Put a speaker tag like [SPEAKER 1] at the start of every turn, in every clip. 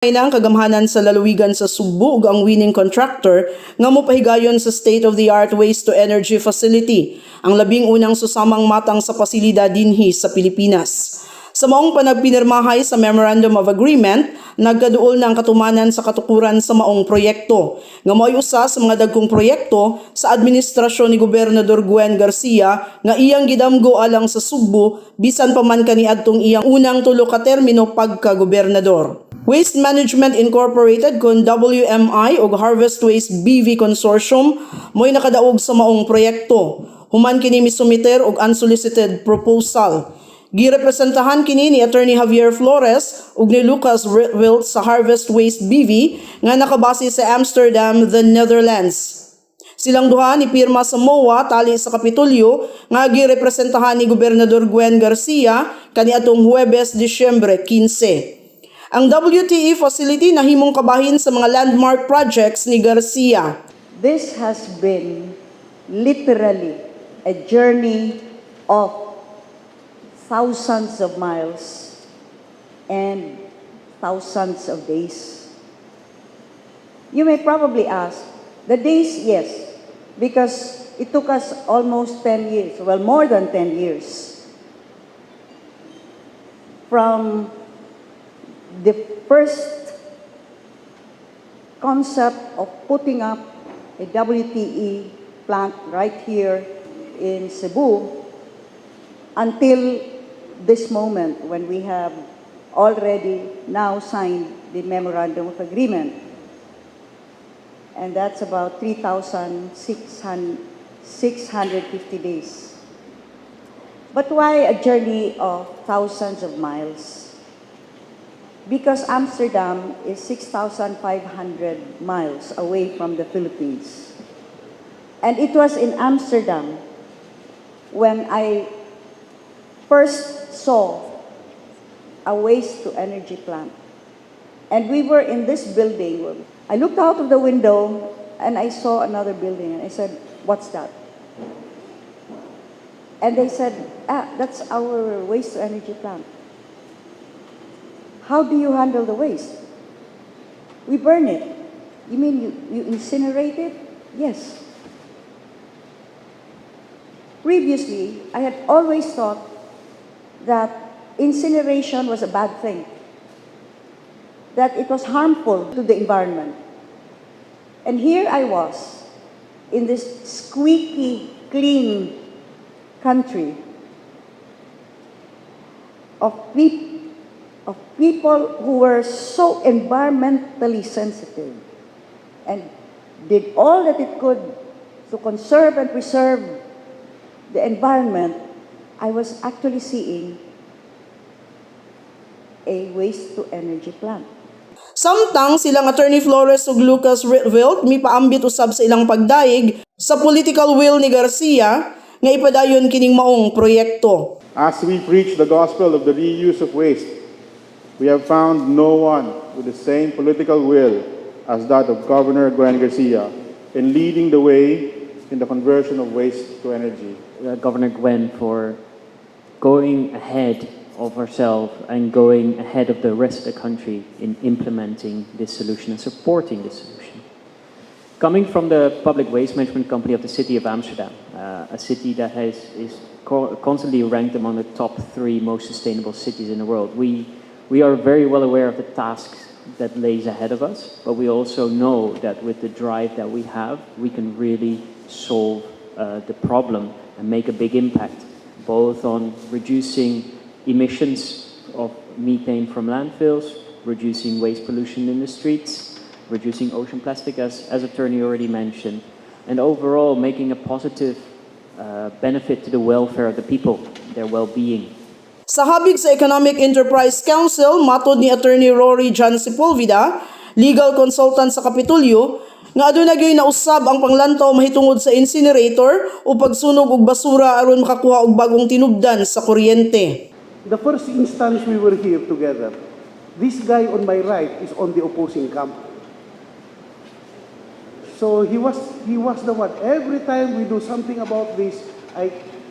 [SPEAKER 1] Ng Kagamhanan sa Lalawigan sa Sugbo ug ang winning contractor nga mopahigayon sa state-of-the-art waste-to-energy facility, ang labing unang susamang matang sa pasilidad dinhi sa Pilipinas. Sa maong panagpinirmahay sa Memorandum of Agreement, nagkaduol ng katumanan sa katukuran sa maong proyekto, nga mo'y usa sa mga dagkong proyekto sa administrasyon ni Gobernador Gwen Garcia nga iyang gidamgo alang sa Sugbo bisan pa man kaniadtong iyang unang tulo ka termino pagka-gobernador. Waste Management Incorporated kon WMI o Harvest Waste BV Consortium mo'y nakadaog sa maong proyekto. Human kini misumiter og unsolicited proposal. Girepresentahan kini ni Attorney Javier Flores ug ni Lucas Wilt sa Harvest Waste BV nga nakabase sa Amsterdam, the Netherlands. Silang duha ni pirma sa Moa Tali sa Kapitolyo nga girepresentahan ni Gobernador Gwen Garcia kaniadtong Huwebes, Disyembre 15. Ang WTE facility nahimong kabahin sa mga landmark projects ni Garcia.
[SPEAKER 2] This has been literally a journey of thousands of miles and thousands of days. You may probably ask, the days, yes, because it took us almost 10 years, well, more than 10 years. From the first concept of putting up a WTE plant right here in Cebu until this moment when we have already now signed the Memorandum of Agreement. And that's about 3,650 days. But why a journey of thousands of miles? Because Amsterdam is 6,500 miles away from the Philippines. And it was in Amsterdam when I first saw a waste-to-energy plant. And we were in this building. I looked out of the window and I saw another building and I said, "What's that?" And they said, "That's our waste-to-energy plant." How do you handle the waste? We burn it. You mean you incinerate it? Yes. Previously, I had always thought that incineration was a bad thing, that it was harmful to the environment. And here I was, in this squeaky, clean country of people who were so environmentally sensitive and did all that it could to conserve and preserve the environment. I was actually seeing a waste-to-energy plant.
[SPEAKER 1] Samtang silang Attorney Flores ug Lucas Wilt mipaambit usab sa ilang pagdaig sa political will ni Garcia nga ipadayon kining maong proyekto.
[SPEAKER 3] As we preach the gospel of the reuse of waste, we have found no one with the same political will as that of Governor Gwen Garcia in leading the way in the conversion of waste to energy.
[SPEAKER 4] Governor Gwen for going ahead of herself and going ahead of the rest of the country in implementing this solution and supporting this solution. Coming from the public waste management company of the city of Amsterdam, a city that is constantly ranked among the top 3 most sustainable cities in the world, we are very well aware of the tasks that lays ahead of us, but we also know that with the drive that we have, we can really solve the problem and make a big impact, both on reducing emissions of methane from landfills, reducing waste pollution in the streets, reducing ocean plastic, as Attorney already mentioned, and overall making a positive benefit to the welfare of the people, their well-being.
[SPEAKER 1] Sa habig sa Economic Enterprise Council, matod ni Attorney Rory John Sepulveda, legal consultant sa Kapitolyo, nga aduna gyud nausab ang panglantaw mahitungod sa incinerator o pagsunog og basura aron makakuha og bagong tinubdan sa kuryente.
[SPEAKER 5] The first instance we were here together, this guy on my right is on the opposing camp. So he was the one. Every time we do something about this,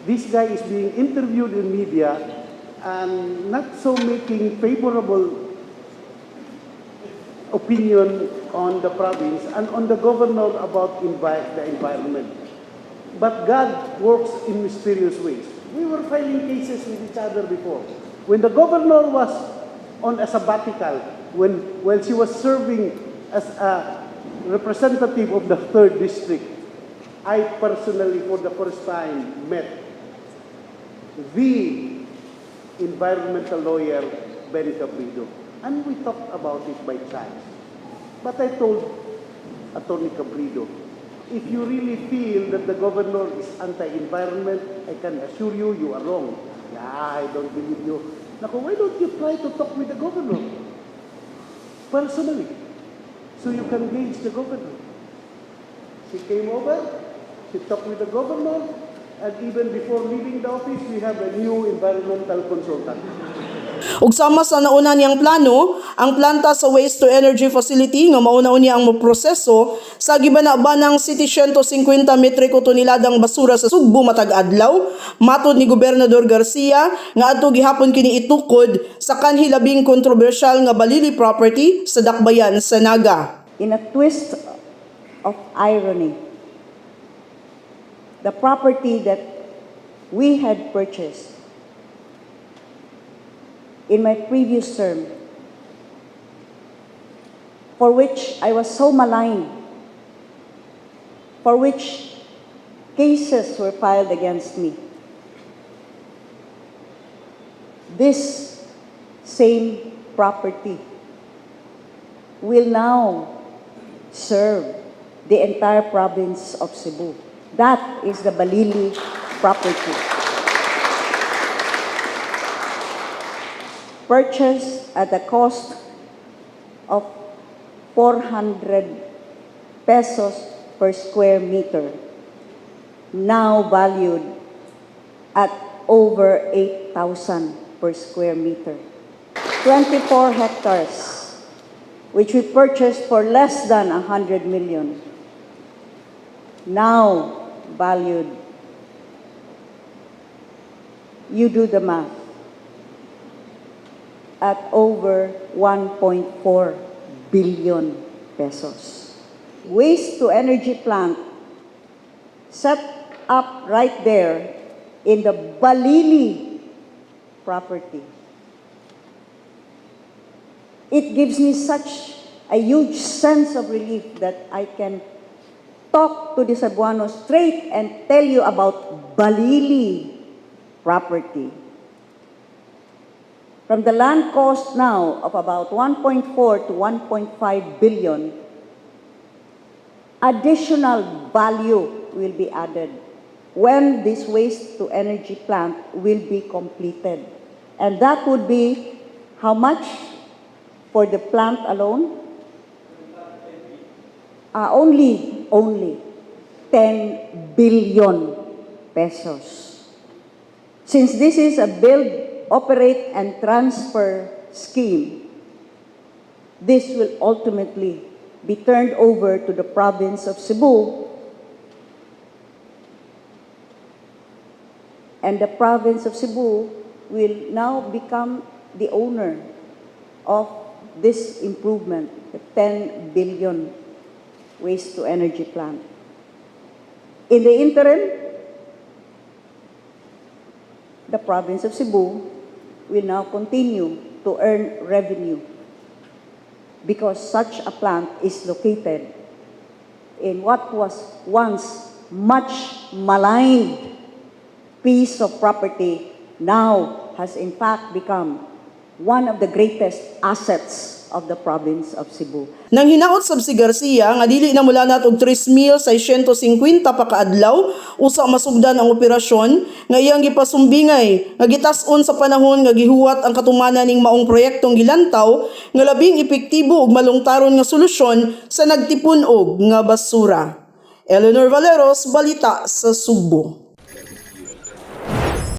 [SPEAKER 5] this guy is being interviewed in media and not so making favorable opinion on the province and on the governor about the environment. But God works in mysterious ways. We were filing cases with each other before. When the governor was on a sabbatical, while she was serving as a representative of the 3rd District, I personally, for the first time, met the environmental lawyer, Ben Cabrido. And we talked about it by chance. But I told Attorney Cabrido, if you really feel that the governor is anti-environment, I can assure you, you are wrong. Nah, I don't believe you. Naku, why don't you try to talk with the governor? Personally. So you can gauge the governor. She came over, she talked with the governor, and even before leaving the office, we have a new environmental consultant.
[SPEAKER 1] Ug sama sa nauna niyang plano, ang planta sa waste to energy facility nga mauna niya ang moproseso sa gibana-banang 750 metriko toneladang basura sa Sugbo matag adlaw, matud ni Gobernador Garcia nga adto gihapon kini itukod sa kanhi labing kontrobersyal nga balili property sa dakbayan sa Naga.
[SPEAKER 2] In a twist of irony, the property that we had purchased in my previous term, for which I was so maligned, for which cases were filed against me. This same property will now serve the entire province of Cebu. That is the Balili property. Purchased at a cost of 400 pesos per square meter, now valued at over 8,000 per square meter. 24 hectares, which we purchased for less than 100 million, now valued, you do the math, at over 1.4 billion pesos. Waste-to-energy plant set up right there in the Balili property. It gives me such a huge sense of relief that I can talk to the Cebuanos straight and tell you about Balili property. From the land cost now of about 1.4 to 1.5 billion, additional value will be added when this waste-to-energy plant will be completed. And that would be how much for the plant alone? Only 10 billion pesos. Since this is a build, operate, and transfer scheme, this will ultimately be turned over to the province of Cebu, and the province of Cebu will now become the owner of this improvement, the 10 billion waste-to-energy plant. In the interim, the province of Cebu will now continue to earn revenue because such a plant is located in what was once much maligned piece of property, now has in fact become one of the greatest assets of the province of Cebu.
[SPEAKER 1] Nang hinaot sab si Garcia nga dili na mula nat og 3,650 pa kaadlaw usa masugdan ang operasyon nga iyang gipasumbingay nga gitas-on sa panahon nga gihuwat ang katumanan ning maong proyektong gilantaw nga labing epektibo ug malungtaron nga solusyon sa nagtipon og nga basura. Eleanor Valeros, balita sa Sugbo.